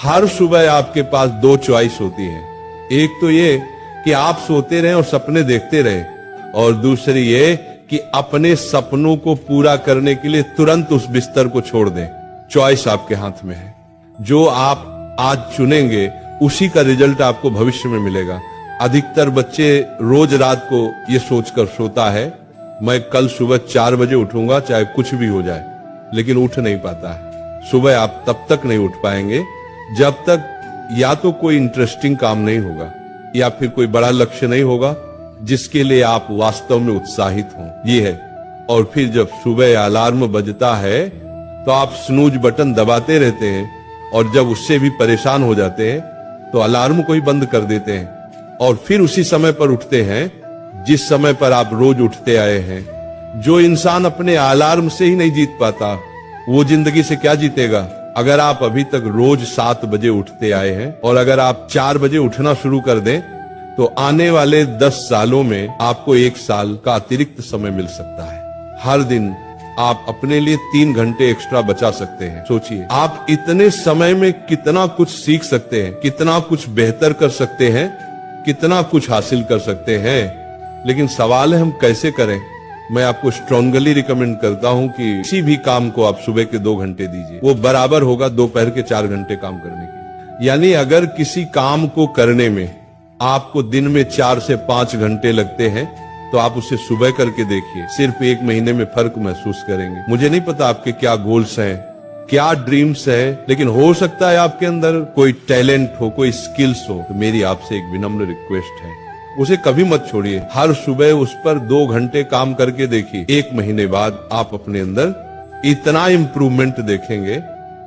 हर सुबह आपके पास दो चॉइस होती है। एक तो ये कि आप सोते रहें और सपने देखते रहें, और दूसरी ये कि अपने सपनों को पूरा करने के लिए तुरंत उस बिस्तर को छोड़ दें। चॉइस आपके हाथ में है। जो आप आज चुनेंगे उसी का रिजल्ट आपको भविष्य में मिलेगा। अधिकतर बच्चे रोज रात को ये सोचकर सोता है, मैं कल सुबह 4 बजे उठूंगा चाहे कुछ भी हो जाए, लेकिन उठ नहीं पाता है। सुबह आप तब तक नहीं उठ पाएंगे जब तक या तो कोई इंटरेस्टिंग काम नहीं होगा या फिर कोई बड़ा लक्ष्य नहीं होगा जिसके लिए आप वास्तव में उत्साहित हों। ये है। और फिर जब सुबह अलार्म बजता है तो आप स्नूज बटन दबाते रहते हैं, और जब उससे भी परेशान हो जाते हैं तो अलार्म को ही बंद कर देते हैं, और फिर उसी समय पर उठते हैं जिस समय पर आप रोज उठते आए हैं। जो इंसान अपने अलार्म से ही नहीं जीत पाता वो जिंदगी से क्या जीतेगा। अगर आप अभी तक रोज 7 बजे उठते आए हैं और अगर आप 4 बजे उठना शुरू कर दें तो आने वाले 10 सालों में आपको 1 साल का अतिरिक्त समय मिल सकता है। हर दिन आप अपने लिए 3 घंटे एक्स्ट्रा बचा सकते हैं। सोचिए आप इतने समय में कितना कुछ सीख सकते हैं, कितना कुछ बेहतर कर सकते हैं, कितना कुछ हासिल कर सकते हैं। लेकिन सवाल है हम कैसे करें। मैं आपको स्ट्रांगली रिकमेंड करता हूं कि किसी भी काम को आप सुबह के 2 घंटे दीजिए, वो बराबर होगा दोपहर के 4 घंटे काम करने के। यानी अगर किसी काम को करने में आपको दिन में 4 से 5 घंटे लगते हैं तो आप उसे सुबह करके देखिए, सिर्फ 1 महीने में फर्क महसूस करेंगे। मुझे नहीं पता आपके क्या गोल्स हैं, क्या ड्रीम्स हैं, लेकिन हो सकता है आपके अंदर कोई टैलेंट हो, कोई स्किल्स हो। तो मेरी आपसे एक विनम्र रिक्वेस्ट है, उसे कभी मत छोड़िए। हर सुबह उस पर 2 घंटे काम करके देखिए। 1 महीने बाद आप अपने अंदर इतना इम्प्रूवमेंट देखेंगे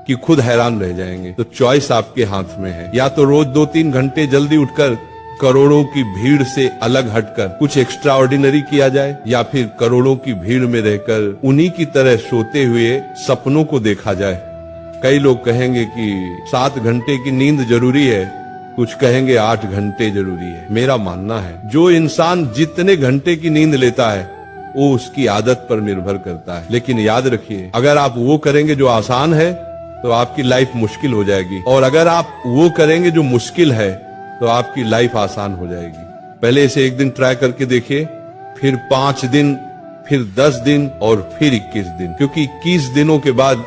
कि खुद हैरान रह जाएंगे। तो चॉइस आपके हाथ में है। या तो रोज 2-3 घंटे जल्दी उठकर करोड़ों की भीड़ से अलग हटकर कुछ एक्स्ट्रा ऑर्डिनरी किया जाए, या फिर करोड़ों की भीड़ में रहकर उन्हीं की तरह सोते हुए सपनों को देखा जाए। कई लोग कहेंगे कि 7 घंटे की नींद जरूरी है, कुछ कहेंगे 8 घंटे जरूरी है। मेरा मानना है जो इंसान जितने घंटे की नींद लेता है वो उसकी आदत पर निर्भर करता है। लेकिन याद रखिए, अगर आप वो करेंगे जो आसान है तो आपकी लाइफ मुश्किल हो जाएगी, और अगर आप वो करेंगे जो मुश्किल है तो आपकी लाइफ आसान हो जाएगी। पहले इसे 1 दिन ट्राई करके देखिए, फिर 5 दिन, फिर 10 दिन और फिर 21 दिन, क्योंकि 21 दिनों के बाद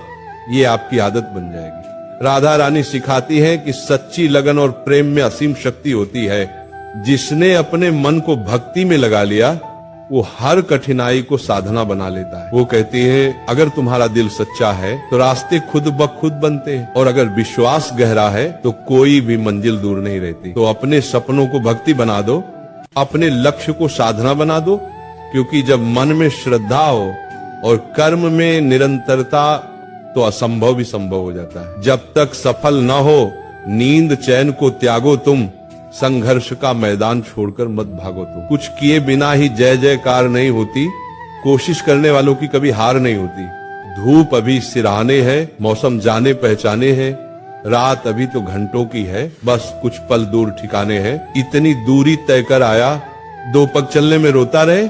ये आपकी आदत बन जाएगी। राधा रानी सिखाती है कि सच्ची लगन और प्रेम में असीम शक्ति होती है। जिसने अपने मन को भक्ति में लगा लिया वो हर कठिनाई को साधना बना लेता है। वो कहती है अगर तुम्हारा दिल सच्चा है तो रास्ते खुद ब खुद बनते हैं, और अगर विश्वास गहरा है तो कोई भी मंजिल दूर नहीं रहती। तो अपने सपनों को भक्ति बना दो, अपने लक्ष्य को साधना बना दो, क्योंकि जब मन में श्रद्धा हो और कर्म में निरंतरता तो असंभव भी संभव हो जाता है। जब तक सफल न हो नींद चैन को त्यागो तुम, संघर्ष का मैदान छोड़कर मत भागो तुम। कुछ किए बिना ही जय जयकार नहीं होती, कोशिश करने वालों की कभी हार नहीं होती। धूप अभी सिरहाने है, मौसम जाने पहचाने हैं, रात अभी तो घंटों की है, बस कुछ पल दूर ठिकाने हैं। इतनी दूरी तय कर आया, 2 पग चलने में रोता रहे,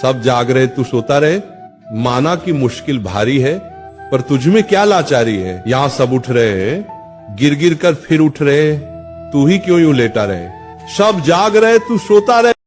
सब जाग रहे तू सोता रहे। माना कि मुश्किल भारी है, पर तुझमें क्या लाचारी है। यहाँ सब उठ रहे हैं, गिर गिर कर फिर उठ रहे, तू ही क्यों यूं लेटा रहे। सब जाग रहे तू सोता रहे।